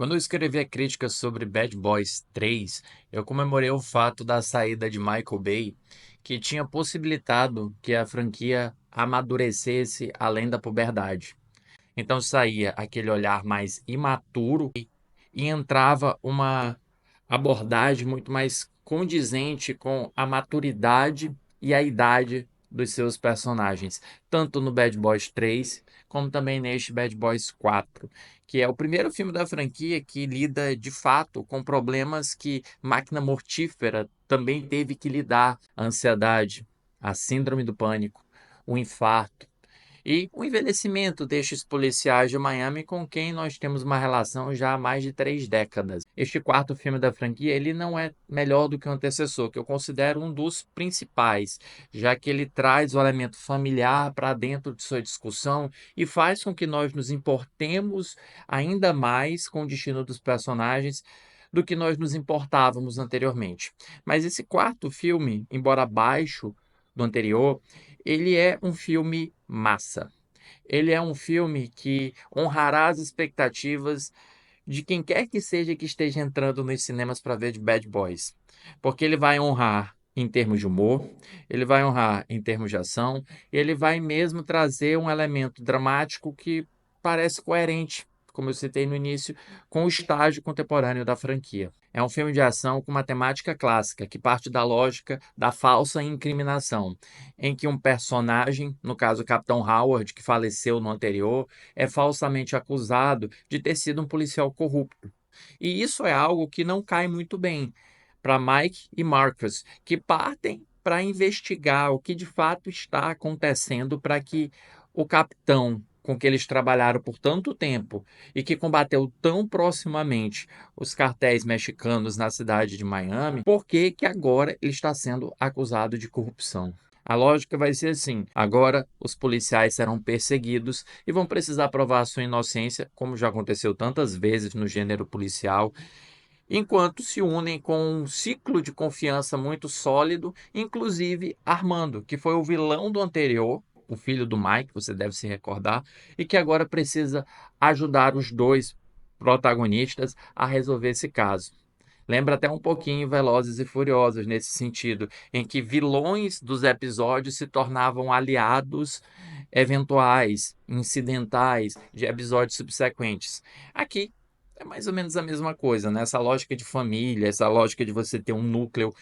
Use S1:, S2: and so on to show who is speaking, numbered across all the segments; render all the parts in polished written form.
S1: Quando eu escrevi a crítica sobre Bad Boys 3, eu comemorei o fato da saída de Michael Bay, que tinha possibilitado que a franquia amadurecesse além da puberdade. Então saía aquele olhar mais imaturo e entrava uma abordagem muito mais condizente com a maturidade e a idade dos seus personagens, tanto no Bad Boys 3 como também neste Bad Boys 4, que é o primeiro filme da franquia que lida de fato com problemas que Máquina Mortífera também teve que lidar: a ansiedade, a síndrome do pânico, o infarto e o envelhecimento destes policiais de Miami com quem nós temos uma relação já há mais de 3 décadas. Este quarto filme da franquia, ele não é melhor do que o antecessor, que eu considero um dos principais, já que ele traz o elemento familiar para dentro de sua discussão e faz com que nós nos importemos ainda mais com o destino dos personagens do que nós nos importávamos anteriormente. Mas esse quarto filme, embora abaixo do anterior, ele é um filme massa. Ele é um filme que honrará as expectativas de quem quer que seja que esteja entrando nos cinemas para ver de Bad Boys. Porque ele vai honrar em termos de humor, ele vai honrar em termos de ação, e ele vai mesmo trazer um elemento dramático que parece coerente, como eu citei no início, com o estágio contemporâneo da franquia. É um filme de ação com uma temática clássica, que parte da lógica da falsa incriminação, em que um personagem, no caso o Capitão Howard, que faleceu no anterior, é falsamente acusado de ter sido um policial corrupto. E isso é algo que não cai muito bem para Mike e Marcus, que partem para investigar o que de fato está acontecendo para que o capitão com que eles trabalharam por tanto tempo e que combateu tão proximamente os cartéis mexicanos na cidade de Miami, por que que agora ele está sendo acusado de corrupção? A lógica vai ser assim: agora os policiais serão perseguidos e vão precisar provar sua inocência, como já aconteceu tantas vezes no gênero policial, enquanto se unem com um ciclo de confiança muito sólido, inclusive Armando, que foi o vilão do anterior, o filho do Mike, você deve se recordar, e que agora precisa ajudar os dois protagonistas a resolver esse caso. Lembra até um pouquinho Velozes e Furiosos nesse sentido, em que vilões dos episódios se tornavam aliados eventuais, incidentais de episódios subsequentes. Aqui é mais ou menos a mesma coisa, né? Essa lógica de família, essa lógica de você ter um núcleo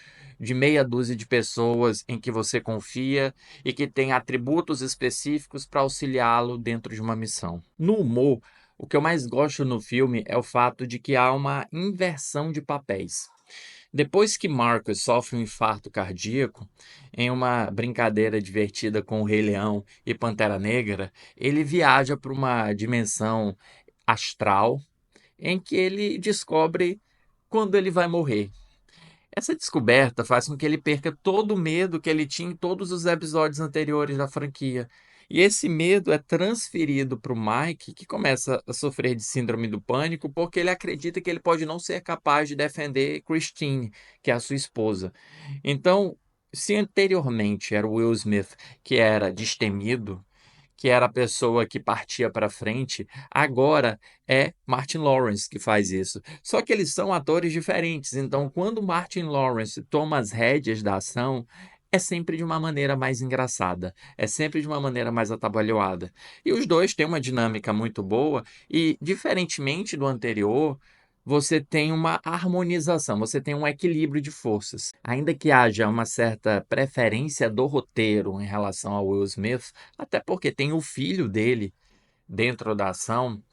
S1: de meia dúzia de pessoas em que você confia e que tem atributos específicos para auxiliá-lo dentro de uma missão. No humor, o que eu mais gosto no filme é o fato de que há uma inversão de papéis. Depois que Marcus sofre um infarto cardíaco, em uma brincadeira divertida com o Rei Leão e Pantera Negra, ele viaja para uma dimensão astral em que ele descobre quando ele vai morrer. Essa descoberta faz com que ele perca todo o medo que ele tinha em todos os episódios anteriores da franquia. E esse medo é transferido para o Mike, que começa a sofrer de síndrome do pânico, porque ele acredita que ele pode não ser capaz de defender Christine, que é a sua esposa. Então, se anteriormente era o Will Smith que era destemido, que era a pessoa que partia para frente, agora é Martin Lawrence que faz isso. Só que eles são atores diferentes, então quando Martin Lawrence toma as rédeas da ação, é sempre de uma maneira mais engraçada, é sempre de uma maneira mais atabalhoada. E os dois têm uma dinâmica muito boa e, diferentemente do anterior, você tem uma harmonização, você tem um equilíbrio de forças. Ainda que haja uma certa preferência do roteiro em relação ao Will Smith, até porque tem o filho dele dentro da ação,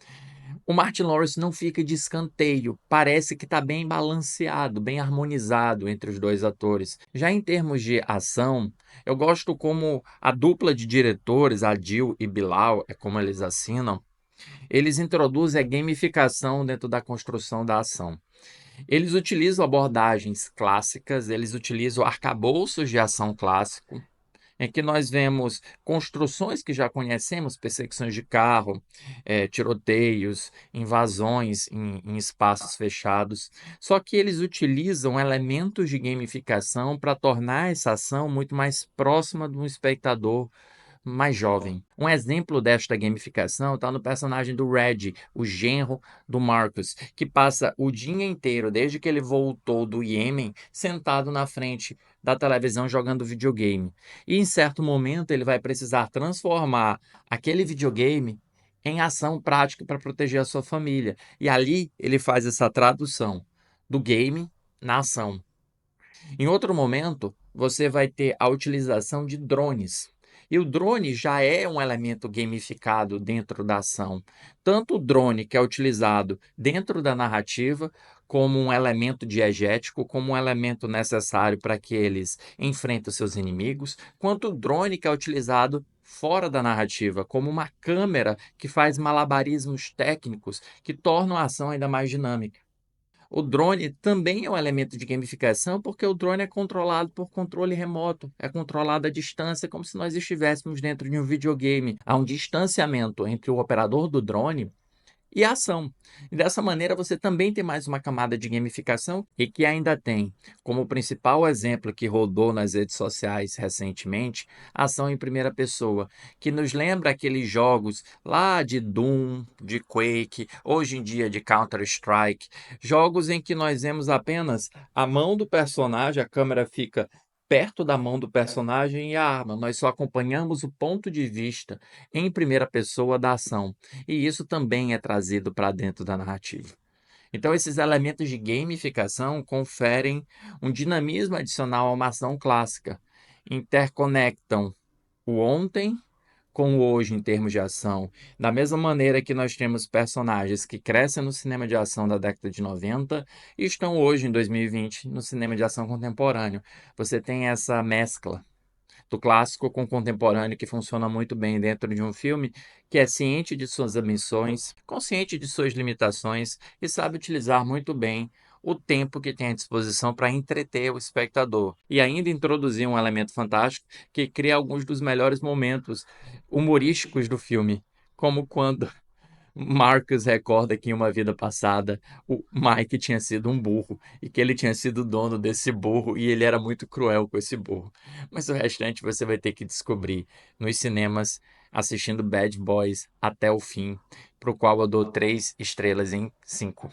S1: o Martin Lawrence não fica de escanteio. Parece que está bem balanceado, bem harmonizado entre os dois atores. Já em termos de ação, eu gosto como a dupla de diretores, Adil e Bilal, é como eles assinam, eles introduzem a gamificação dentro da construção da ação. Eles utilizam abordagens clássicas, eles utilizam arcabouços de ação clássico, em que nós vemos construções que já conhecemos, perseguições de carro, tiroteios, invasões em espaços fechados. Só que eles utilizam elementos de gamificação para tornar essa ação muito mais próxima do espectador mais jovem. Um exemplo desta gamificação está no personagem do Red, o genro do Marcus, que passa o dia inteiro, desde que ele voltou do Iêmen, sentado na frente da televisão jogando videogame. E em certo momento ele vai precisar transformar aquele videogame em ação prática para proteger a sua família. E ali ele faz essa tradução do game na ação. Em outro momento, você vai ter a utilização de drones. E o drone já é um elemento gamificado dentro da ação. Tanto o drone que é utilizado dentro da narrativa, como um elemento diegético, como um elemento necessário para que eles enfrentem seus inimigos, quanto o drone que é utilizado fora da narrativa, como uma câmera que faz malabarismos técnicos que tornam a ação ainda mais dinâmica. O drone também é um elemento de gamificação, porque o drone é controlado por controle remoto, é controlado à distância, como se nós estivéssemos dentro de um videogame. Há um distanciamento entre o operador do drone e a ação. E dessa maneira você também tem mais uma camada de gamificação e que ainda tem como principal exemplo que rodou nas redes sociais recentemente, a ação em primeira pessoa, que nos lembra aqueles jogos lá de Doom, de Quake, hoje em dia de Counter-Strike, jogos em que nós vemos apenas a mão do personagem, a câmera fica perto da mão do personagem e a arma, nós só acompanhamos o ponto de vista em primeira pessoa da ação. E isso também é trazido para dentro da narrativa. Então, esses elementos de gamificação conferem um dinamismo adicional a uma ação clássica, interconectam o ontem com o hoje em termos de ação. Da mesma maneira que nós temos personagens que crescem no cinema de ação da década de 90 e estão hoje, em 2020, no cinema de ação contemporâneo. Você tem essa mescla do clássico com o contemporâneo que funciona muito bem dentro de um filme que é ciente de suas ambições, consciente de suas limitações e sabe utilizar muito bem o tempo que tem à disposição para entreter o espectador. E ainda introduzir um elemento fantástico que cria alguns dos melhores momentos humorísticos do filme, como quando Marcus recorda que em uma vida passada o Mike tinha sido um burro e que ele tinha sido dono desse burro e ele era muito cruel com esse burro. Mas o restante você vai ter que descobrir nos cinemas assistindo Bad Boys até o fim, para o qual eu dou 3 estrelas em 5.